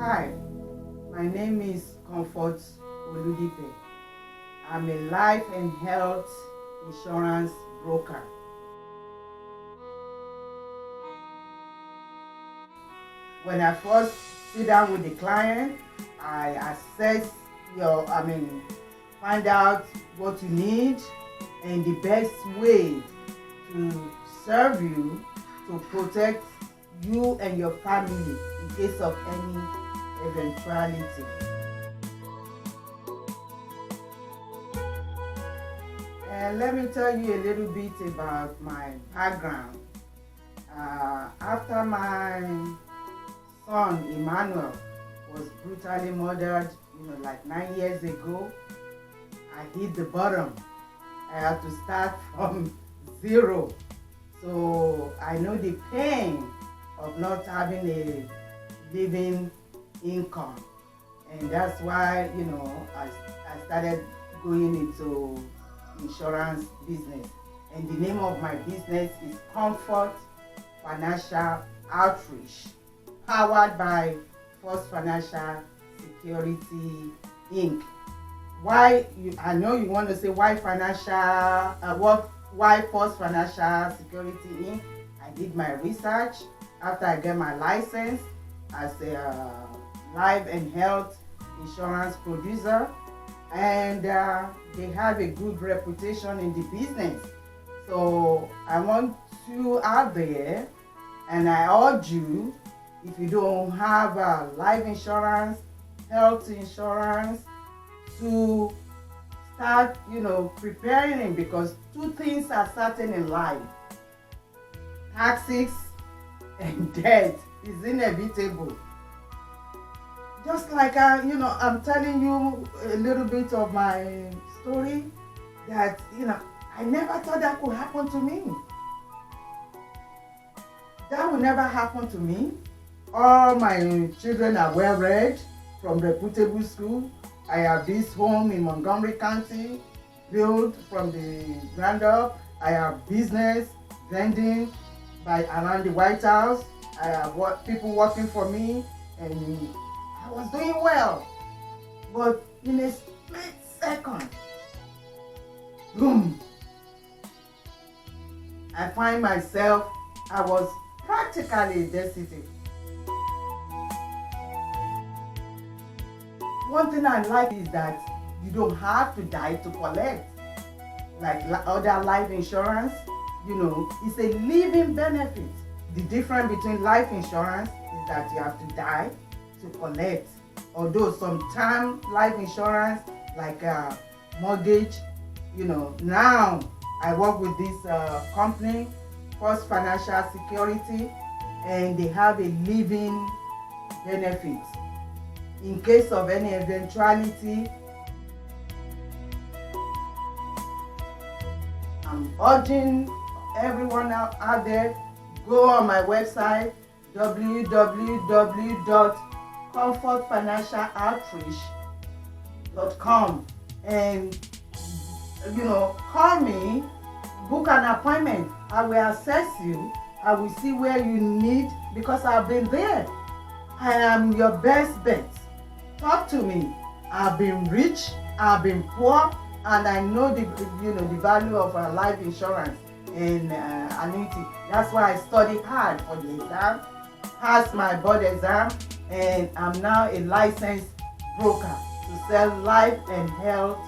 Hi, my name is Comfort Oludipe. I'm a life and health insurance broker. When I first sit down with the client, I assess find out what you need and the best way to serve you to protect you and your family in case of any eventuality. And let me tell you a little bit about my background. After my son Emmanuel was brutally murdered, like 9 years ago, I hit the bottom. I had to start from zero. So I know the pain of not having a living income. And that's why, I started going into insurance business. And the name of my business is Comfort Financial Outreach, powered by First Financial Security Inc. I know you want to say why First Financial Security Inc. I did my research after I get my license as a life and health insurance producer, and they have a good reputation in the business. So I want you out there, and I urge you, if you don't have life insurance, health insurance, to start, preparing, because two things are certain in life: taxes and debt is inevitable. Just like I'm telling you a little bit of my story, that I never thought that could happen to me. That will never happen to me. All my children are well read from reputable school. I have this home in Montgomery County built from the ground up. I have business vending around the White House. I have people working for me, and I was doing well. But in a split second, boom, I find myself, I was practically destitute. One thing I like is that you don't have to die to collect. Like other life insurance, it's a living benefit. The difference between life insurance is that you have to die to collect. Although some term life insurance, like mortgage, now I work with this company, First Financial Security, and they have a living benefit. In case of any eventuality, I'm urging everyone out there, go on my website, www.comfortfinancialoutreach.com, and call me, book an appointment. I will assess you. I will see where you need, because I've been there. I am your best bet. Talk to me. I've been rich, I've been poor, and I know the value of life insurance and annuity. That's why I studied hard for the exam, passed my board exam, and I'm now a licensed broker to sell life and health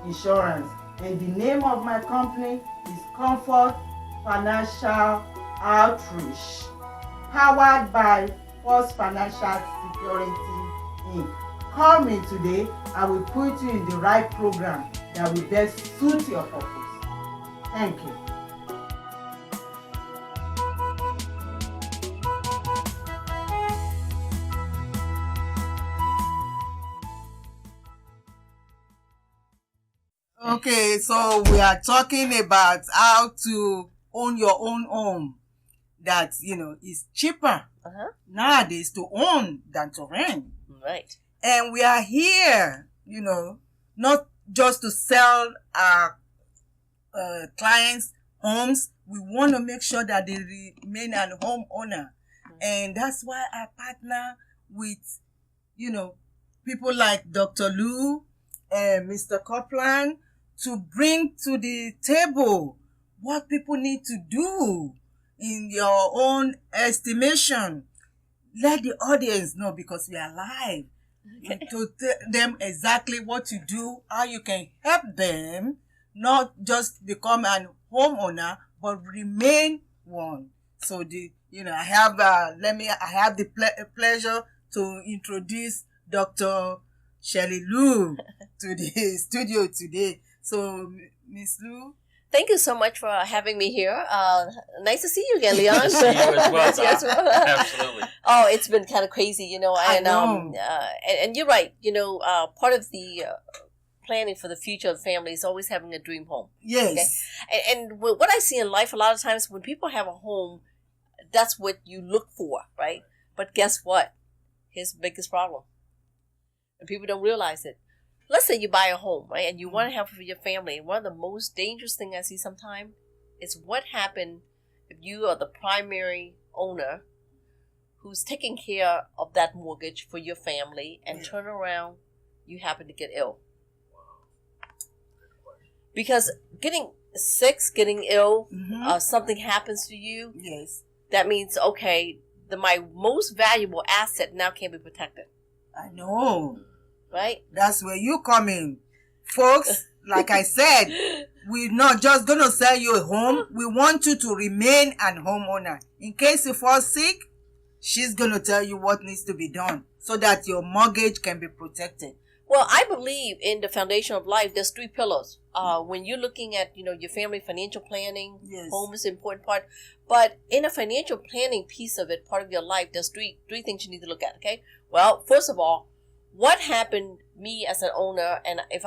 insurance. And the name of my company is Comfort Financial Outreach, powered by First Financial Security Inc. Call me today. I will put you in the right program that will best suit your purpose. Thank you. Okay, so we are talking about how to own your own home. That, is cheaper nowadays to own than to rent. Right. And we are here, not just to sell our clients' homes. We want to make sure that they remain a homeowner. And that's why I partner with people like Dr. Lou and Mr. Copeland to bring to the table what people need to do in your own estimation. Let the audience know, because we are live, to tell them exactly what to do, how you can help them not just become an homeowner, but remain one. So I have the pleasure to introduce Dr. Shirley Lou to the studio today. So, Miss Lou. Thank you so much for having me here. Nice to see you again, Leon. Nice to see you as well, Doc. Absolutely. Oh, it's been kind of crazy, and I know. And you're right. Part of the planning for the future of the family is always having a dream home. Yes. Okay? And what I see in life, a lot of times when people have a home, that's what you look for, right? But guess what? Here's the biggest problem. And people don't realize it. Let's say you buy a home, right, and you want to have it for your family. And one of the most dangerous things I see sometimes is what happens if you are the primary owner who's taking care of that mortgage for your family, and turn around, you happen to get ill. Because getting sick, getting ill, something happens to you. Yes. That means, okay, my most valuable asset now can't be protected. I know. Right? That's where you come in. Folks, like I said, we're not just going to sell you a home. We want you to remain an homeowner. In case you fall sick, she's going to tell you what needs to be done so that your mortgage can be protected. Well, I believe in the foundation of life, there's 3 pillars. When you're looking at, your family financial planning, yes, home is an important part. But in a financial planning piece of it, part of your life, there's three things you need to look at, okay? Well, first of all, what happened me as an owner, and if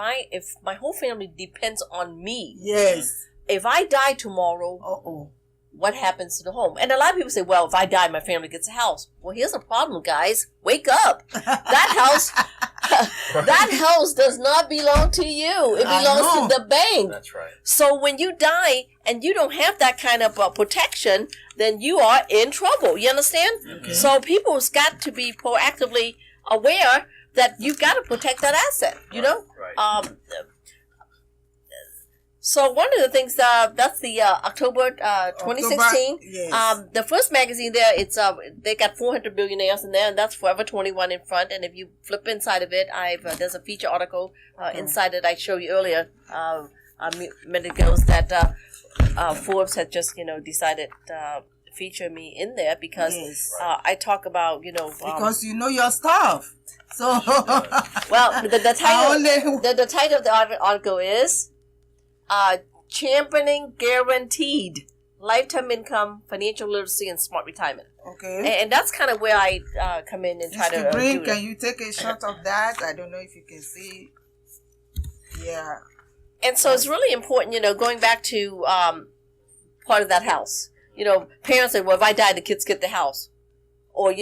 my whole family depends on me. Yes. If I die tomorrow, what happens to the home? And a lot of people say, well, if I die, my family gets a house. Well, here's the problem, guys. Wake up. That house does not belong to you. It belongs to the bank. That's right. So when you die and you don't have that kind of protection, then you are in trouble. You understand? Okay. So people's got to be proactively aware that you've got to protect that asset, Right. So one of the things, that's the October 2016. Yes. The first magazine there, it's they got 400 billionaires in there, and that's Forever 21 in front. And if you flip inside of it, there's a feature article inside that I showed you earlier a minute ago that Forbes had just decided to feature me in there because I talk about because you know your stuff. So well, the title of the article is Championing Guaranteed Lifetime Income, Financial Literacy, and Smart Retirement. Okay. And that's kind of where I come in and try to do can you take a shot of that? I don't know if you can see. Yeah. And so it's really important, going back to part of that house. Parents say, well, if I die, the kids get the house. Or,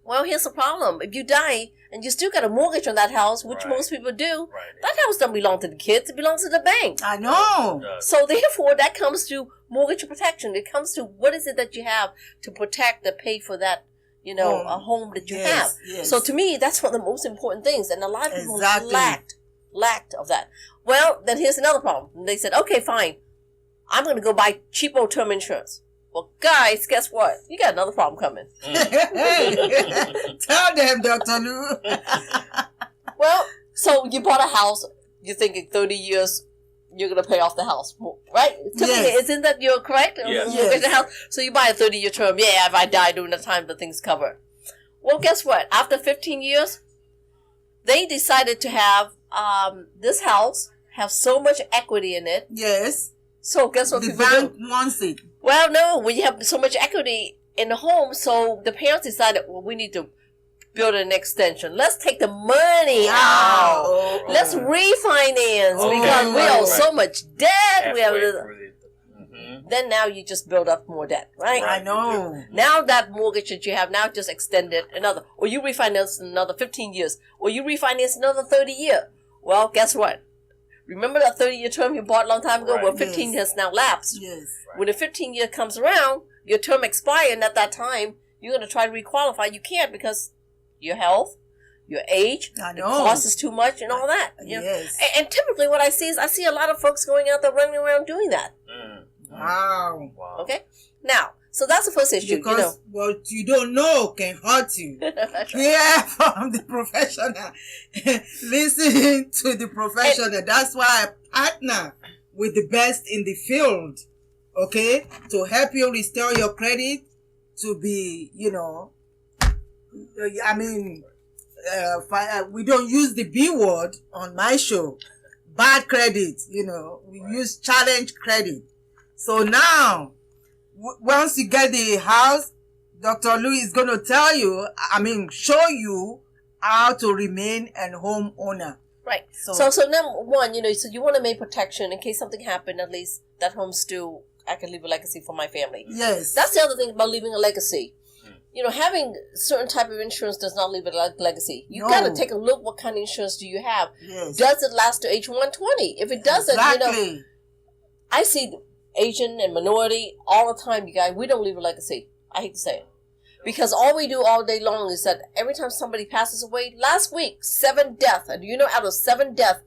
well, here's the problem. If you die and you still got a mortgage on that house, which most people do, that house doesn't belong to the kids. It belongs to the bank. I know. So therefore, that comes to mortgage protection. It comes to what is it that you have to protect, to pay for that, a home that you have. Yes. So to me, that's one of the most important things. And a lot of people lacked of that. Well, then here's another problem. They said, okay, fine. I'm going to go buy cheapo term insurance. Well, guys, guess what? You got another problem coming. Tell them, Dr. Lou. Well, so you bought a house. You're thinking 30 years, you're going to pay off the house, right? Yes. Isn't that you're correct? Yes. The house. So you buy a 30-year term. Yeah, if I die during the time, the thing's covered. Well, guess what? After 15 years, they decided to have this house have so much equity in it. Yes. So guess what the people bank do? wants it. Well, no, when you have so much equity in the home, so the parents decided, well, we need to build an extension. Let's take the money out. Let's refinance because we owe so much debt. Then now you just build up more debt, right? I know. Now that mortgage that you have now just extended or you refinance another 15 years, or you refinance another 30 years. Well, guess what? Remember that 30-year term you bought a long time ago? Right. Well, 15 has now lapsed. Yes. When the 15 year comes around, your term expires, and at that time, you're going to try to requalify. You can't because your health, your age, I the know. cost is too much, and all that. You know? Yes. And typically, what I see is a lot of folks going out there running around doing that. Wow. Wow. Okay, now, so that's the first issue. Because what you don't know can hurt you. Hear from the professional. Listen to the professional. That's why I partner with the best in the field. Okay? To help you restore your credit to be, we don't use the B word on my show. Bad credit, we use challenge credit. So now, once you get the house, Dr. Lou is going to show you how to remain a homeowner. Right. So number one, so you want to make protection in case something happened. At least that home still, I can leave a legacy for my family. Yes. That's the other thing about leaving a legacy. Having certain type of insurance does not leave a legacy. You got to take a look. What kind of insurance do you have? Yes. Does it last to age 120? If it doesn't, exactly. I see Asian and minority all the time. You guys, we don't leave a legacy. I hate to say it. Because all we do all day long is that every time somebody passes away, last week, 7 deaths. And out of 7 deaths,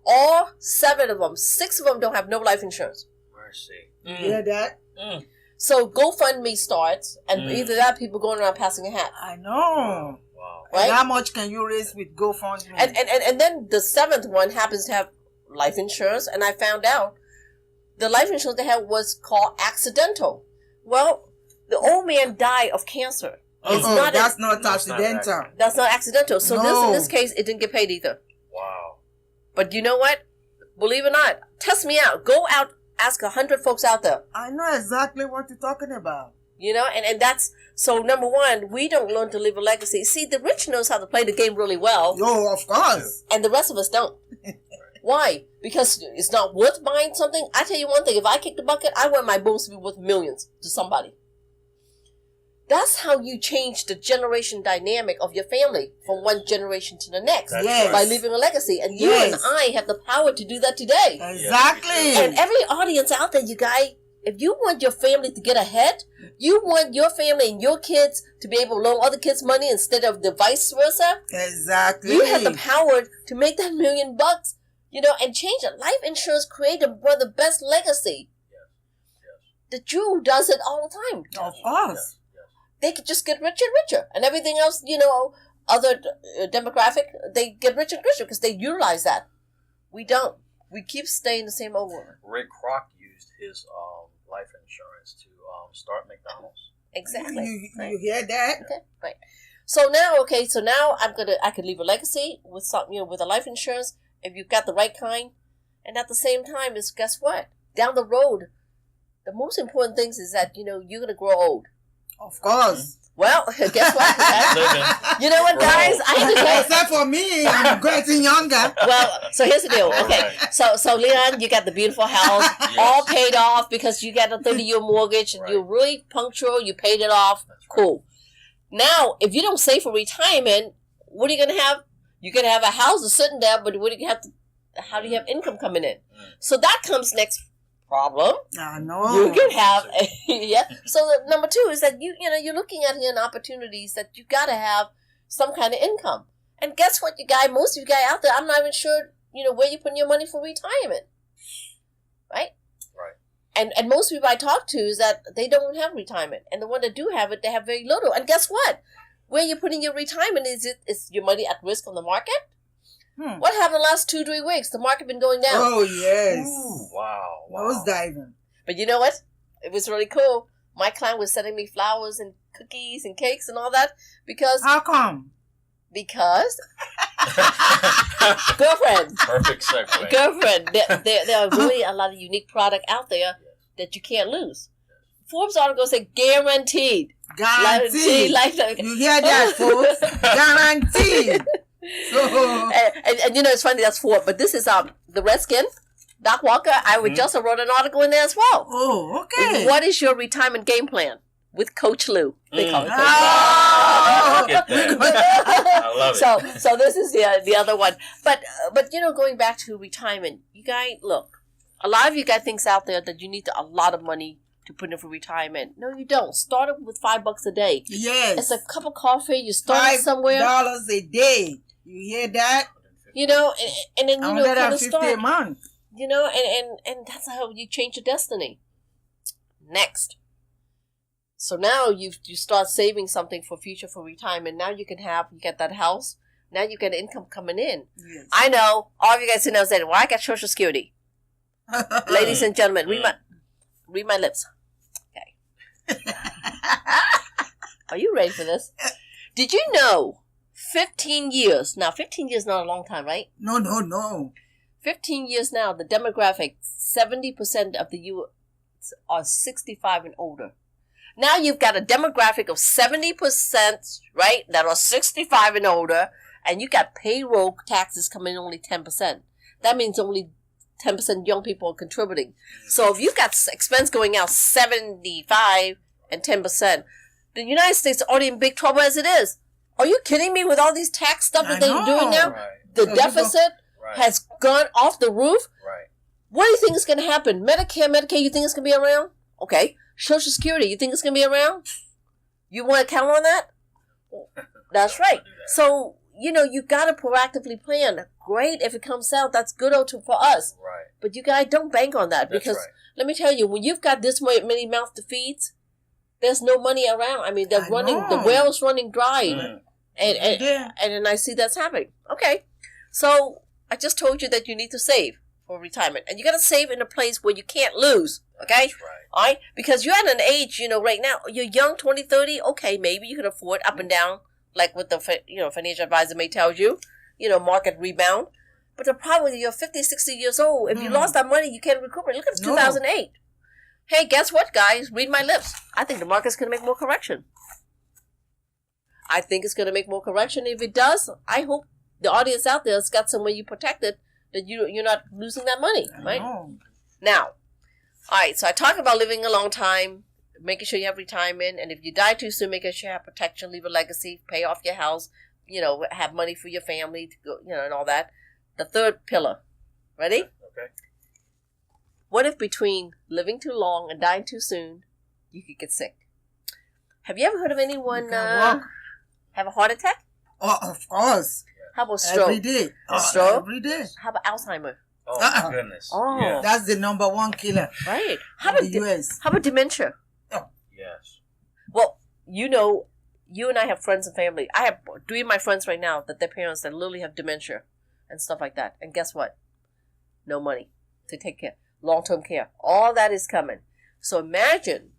all 7 of them, 6 of them don't have no life insurance. Mercy. You hear that? So GoFundMe starts, and either that, people going around passing a hat. I know. Wow. Right? And how much can you raise with GoFundMe? And then the 7th one happens to have life insurance, and I found out the life insurance they had was called accidental. Well, the old man died of cancer. That's not accidental. That's not accidental. So in this case, it didn't get paid either. Wow. But you know what? Believe it or not, test me out. Go out, ask 100 folks out there. I know exactly what you're talking about. And that's, so number one, we don't learn to leave a legacy. See, the rich knows how to play the game really well. Oh, of course. And the rest of us don't. Why? Because it's not worth buying something. I tell you one thing, if I kick the bucket, I want my bones to be worth millions to somebody. That's how you change the generation dynamic of your family from one generation to the next. Yes. By leaving a legacy. And you and I have the power to do that today. Exactly. And every audience out there, you guys, if you want your family to get ahead, you want your family and your kids to be able to loan other kids money instead of the vice versa. Exactly. You have the power to make that $1 million, and change it. Life insurance created one of the best legacy. The Jew does it all the time. Of course. They could just get richer and richer. And everything else, other demographic, they get richer and richer because they utilize that. We don't. We keep staying the same old one. Rick Kroc used his life insurance to start McDonald's. Exactly. You hear that? Okay, right. So now I could leave a legacy with something, with a life insurance if you've got the right kind. And at the same time, is guess what? Down the road, the most important things is that, you're going to grow old. Of course. Well, guess what? You know what, guys? Except for me, I'm getting younger. Well, so here's the deal. Okay, Right. so Leon, you got the beautiful house, all paid off because you got a 30-year mortgage, and you're really punctual. You paid it off. Cool. Now, if you don't save for retirement, what are you going to have? You're going to have a house that's sitting there, but what do you have to? How do you have income coming in? So that comes next problem. I know. You can have So number 2 is that you're looking at here in opportunities that you got to have some kind of income. And guess what, most of you guys out there, I'm not even sure where you're putting your money for retirement, right? And most people I talk to is that they don't have retirement, and the one that do have it, they have very little. And guess what? Where you're putting your retirement is your money at risk on the market? What happened the last 2-3 weeks? The market been going down. Oh, yes. Ooh, wow. Nose diving. But you know what? It was really cool. My client was sending me flowers and cookies and cakes and all that because... How come? Because... Girlfriend. Perfect segue. Girlfriend. There are really a lot of unique product out there that you can't lose. Forbes article said guaranteed. Guaranteed. Lifetime. You hear that, folks? Guaranteed. So, and it's funny, that's Forbes, but this is the Redskin, Doc Walker. I would just wrote an article in there as well. Oh, okay. What is your retirement game plan with Coach Lou? They call it Coach Oh, Look at that. I love it. So this is the other one. But going back to retirement, you guys, look, a lot of you got things out there that you need a lot of money to put in for retirement. No, you don't. Start it with $5 a day. Yes. It's a cup of coffee. You start it somewhere. $5 a day. You hear that? You know, and then, you know, kind of 150 a start, month. you know, and that's how you change your destiny. Next. So now you start saving something for future, for retirement. Now you get that house. Now you get income coming in. Yes. I know all of you guys sitting there saying, "Well, I got Social Security." Ladies and gentlemen, read my lips. Okay. Are you ready for this? Did you know 15 years, now 15 years is not a long time, right? No. 15 years now, the demographic, 70% of the U.S. are 65 and older. Now you've got a demographic of 70%, right, that are 65 and older, and you got payroll taxes coming in only 10%. That means only 10% young people are contributing. So if you've got expense going out 75 and 10%, the United States is already in big trouble as it is. Are you kidding me with all these tax stuff that they're doing now? Right. The So deficit has gone off the roof. Right. What do you think is going to happen? Medicare, Medicaid, you think it's going to be around? Okay. Social Security, you think it's going to be around? You want to count on that? That's right. So, you know, you got to proactively plan. Great if it comes out. That's good for us. Right. But you guys don't bank on that. That's Because right. let me tell you, when you've got this many mouths to feed, there's no money around. I mean, they're running, the well's running dry. Mm. And then I see that's happening. Okay. So I just told you that you need to save for retirement. And you got to save in a place where you can't lose. Okay? That's right. All right? Because you're at an age, you know, right now, you're young, 20, 30, okay, maybe you can afford up and down, like what the financial advisor may tell you, market rebound. But the problem is you're 50, 60 years old. If you lost that money, you can't recuperate. Look at 2008. Hey, guess what, guys? Read my lips. I think the market's going to make more correction. I think it's going to make more correction. If it does, I hope the audience out there has got some way you protected that you're not losing that money, right? Now, all right, so I talk about living a long time, making sure you have retirement, and if you die too soon, making sure you have protection, leave a legacy, pay off your house, have money for your family, to go, and all that. The third pillar. Ready? Okay. What if between living too long and dying too soon, you could get sick? Have you ever heard of anyone have a heart attack? Oh, of course. How about stroke? Every day. Stroke? Every day. How about Alzheimer? Oh, my goodness. Oh. Yeah. That's the number one killer Right. in the U.S. How about dementia? Yes. Well, you and I have friends and family. I have 3 of my friends right now that their parents that literally have dementia and stuff like that. And guess what? No money to take care. Long-term care. All that is coming. So imagine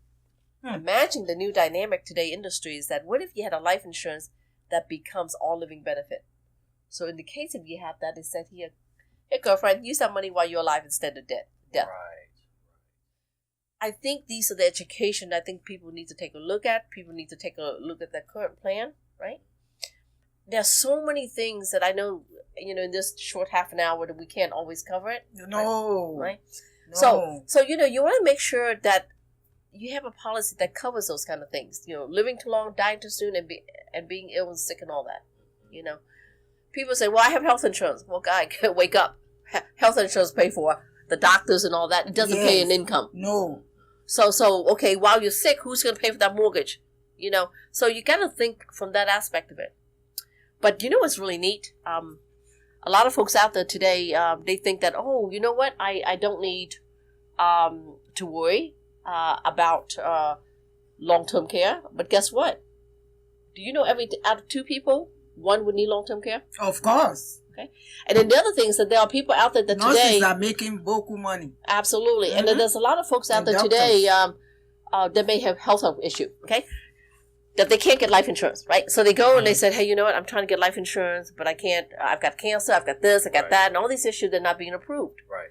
the new dynamic today industry is that what if you had a life insurance that becomes all living benefit? So in the case if you have that, they said here, girlfriend, use that money while you're alive instead of death. Right. I think these are the education I think people need to take a look at. People need to take a look at their current plan, right? There's so many things that I know, in this short half an hour that we can't always cover it. No. Right? No. So you want to make sure that you have a policy that covers those kind of things. Living too long, dying too soon, and being ill and sick and all that. People say, well, I have health insurance. Well, guy, wake up. Health insurance pay for the doctors and all that. It doesn't pay an income. No. So okay, while you're sick, who's going to pay for that mortgage? So you got to think from that aspect of it. But what's really neat? A lot of folks out there today, they think that, oh, you know what? I don't need to worry about long-term care. But guess what? Do you know out of 2 people, 1 would need long-term care? Of course. Okay. And then the other thing is that there are people out there that Nurses today are making boku money. Absolutely. And then there's a lot of folks out And there doctors. today that may have health issue, okay? That they can't get life insurance, right? So they go and they said, hey, you know what? I'm trying to get life insurance, but I can't. I've got cancer, I've got this, I got that, and all these issues that are not being approved. Right.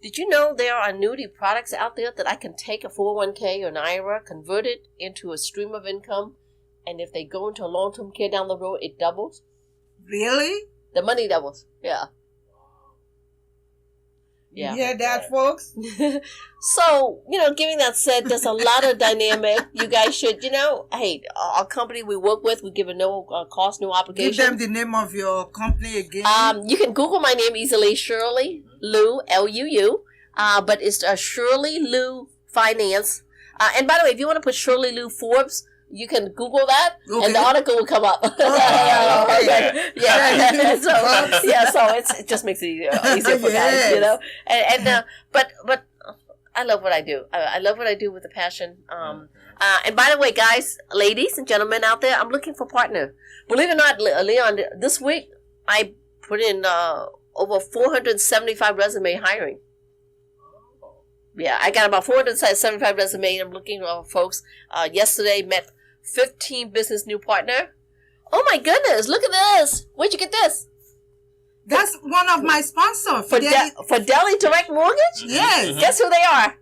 Did you know there are annuity products out there that I can take a 401k or an IRA, convert it into a stream of income, and if they go into a long-term care down the road, it doubles? Really? The money doubles. Yeah. Yeah. You hear that, folks? So, giving that said, there's a lot of dynamic. You guys should, hey, our company we work with, we give a no cost, no obligation. Give them the name of your company again. You can Google my name easily, Shirley Lou, L-U-U. But it's Shirley Lou Finance. And by the way, if you want to put Shirley Lou Forbes, You can Google that, Okay. and the article will come up. okay. Yeah. So it just makes it easier for guys, you know. But I love what I do. I love what I do with a passion. And by the way, guys, ladies and gentlemen out there, I'm looking for a partner. Believe it or not, Leon, this week I put in over 475 resume hiring. Yeah, I got about 475 resume. I'm looking for folks. Yesterday met 15 business new partner. Oh my goodness! Look at this. Where'd you get this? That's one of my sponsors. Fidelity Direct Mortgage. Yes. Guess who they are?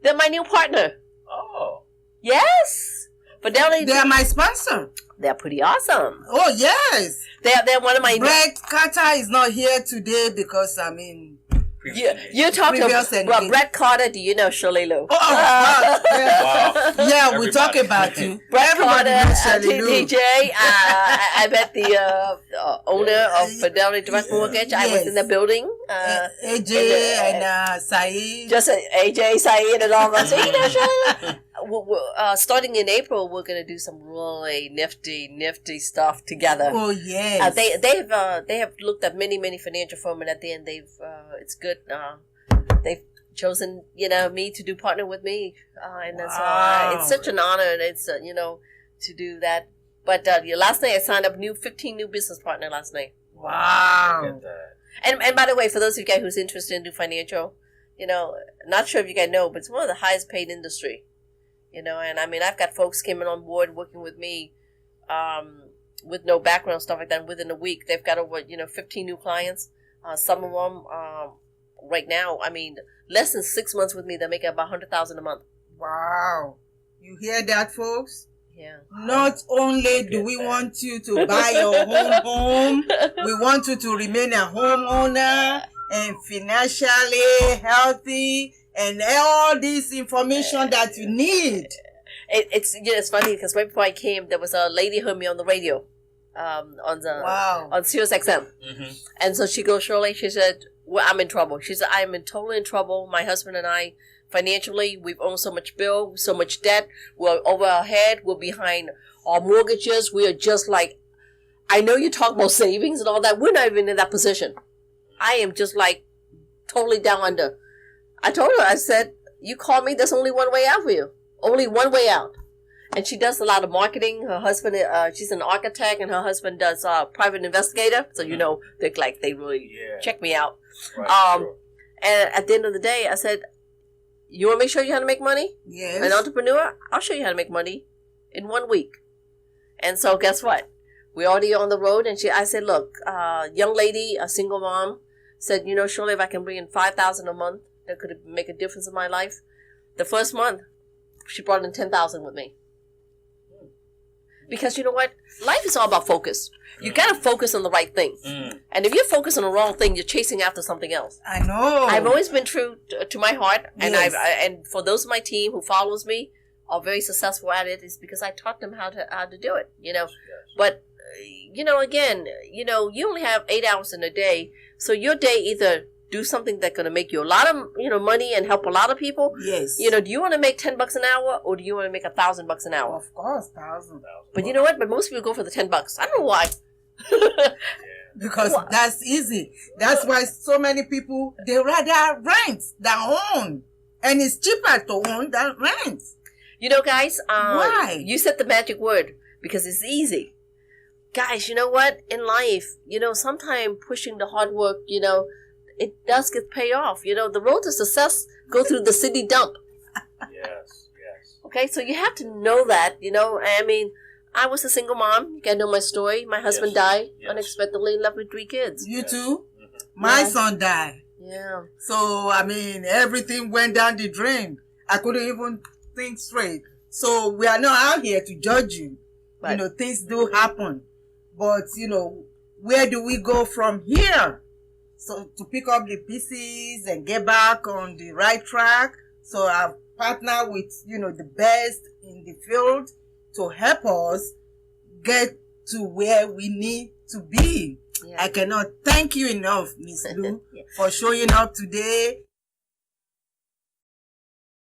They're my new partner. Oh. Yes. Fidelity. They're my sponsor. They're pretty awesome. Oh yes. They're one of my. Brett Carter is not here today because You talk to Brett Carter. Do you know Shirley Lou? Wow. Yeah, we Everybody. talk about you. Brett Everybody Carter, knows Shirley Lou. DJ. I met the owner of Fidelity Direct Mortgage. I was in the building. AJ and Saeed. Just AJ, Saeed, and all that. So, you know, Shirley, starting in April, we're going to do some really nifty stuff together. Oh yes. They have looked at many financial firms, and at the end, it's good. They've chosen me to do partner with me, and that's it's such an honor, and it's to do that. But last night I signed up 15 new business partner last night. Wow. Look at that. And by the way, for those of you guys who's interested in do financial, not sure if you guys know, but it's one of the highest paid industry. And I mean, I've got folks coming on board working with me, with no background, stuff like that. And within a week, they've got over 15 new clients. Some of them right now, I mean, less than 6 months with me, they're making about $100,000 a month. Wow. You hear that, folks? Yeah. Not only do we want you to buy your own home, we want you to remain a homeowner and financially healthy and all this information that you need. It's funny because right before I came, there was a lady who heard me on the radio, on Sirius XM, and so she goes, Shirley, she said, well, I'm in trouble. She said, I'm totally in trouble. My husband and I, financially, we've owned so much bill, so much debt. We're over our head. We're behind our mortgages. We are just like, I know you talk about savings and all that. We're not even in that position. I am just like totally down under. I told her, I said, you call me, there's only one way out for you. Only one way out. And she does a lot of marketing. Her husband, she's an architect, and her husband does private investigator. So, they really check me out. Right, sure. And at the end of the day, I said, you want me to show you how to make money? Yes. An entrepreneur? I'll show you how to make money in 1 week. And so guess what? We're already on the road. And I said, look, young lady, a single mom, said, Shirley, if I can bring in $5,000 a month, that could make a difference in my life. The first month, she brought in $10,000 with me. Because you know what? Life is all about focus. You got to focus on the right thing. And if you're focused on the wrong thing, you're chasing after something else. I know. I've always been true to my heart. And Yes. and for those of my team who follows me are very successful at it, is because I taught them how to do it, Yes. But, again, you only have 8 hours in a day. So your day either do something that's going to make you a lot of, money and help a lot of people. Yes. Do you want to make $10 an hour, or do you want to make $1,000 an hour? Of course, $1,000. But you know what? But most people go for the $10. I don't know why. Because that's easy. That's why so many people, they rather rent than own. And it's cheaper to own than rent. Guys, Why? You said the magic word, because it's easy. Guys, you know what? In life, sometimes pushing the hard work, it does get paid off. The road to success go through the city dump. Yes. Okay, so you have to know that, I mean, I was a single mom. You gotta know my story. My husband died unexpectedly and left with 3 kids. You too? My son died. Yeah. So, I mean, everything went down the drain. I couldn't even think straight. So, we are not out here to judge you. Right. Things do happen. But, where do we go from here? So, to pick up the pieces and get back on the right track. So, I've partnered with, the best in the field to help us get to where we need to be. Yeah. I cannot thank you enough, Miss Lou, for showing up today.